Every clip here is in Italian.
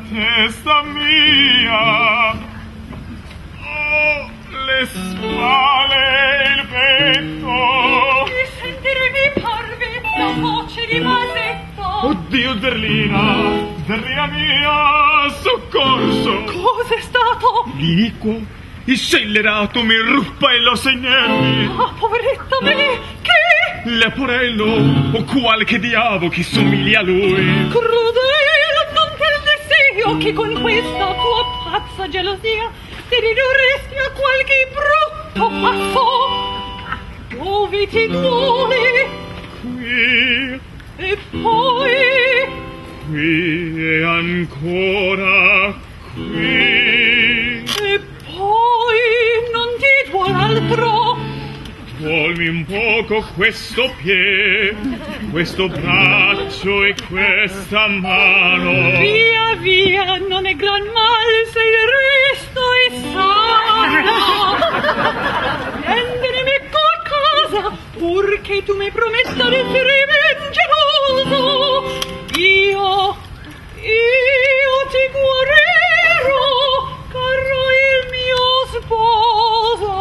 testa mia, oh, le spalle, il petto. Di sentire mi parve la voce di Masetto. Oddio, Zerlina mia, soccorso. Cos'è stato? L'iniquo, il scellerato mi ruppa e lo segnermi. Ah, poveretta me, che? Leporello, o qualche diavolo che somiglia a lui. Crudele, non del desio che con questa tua pazza gelosia ti ridurresti a qualche brutto passo. Dove ti duole? Qui, E poi? qui e ancora qui. E poi non ti duole altro? Duolmi un poco questo piede, questo braccio e questa mano. Via, via, non è gran mal se il resto è sano. Prendimi qualcosa, purché tu mi prometta di essere ben geloso. Io ti guarirò, caro il mio sposo.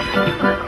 Ha ha ha ha!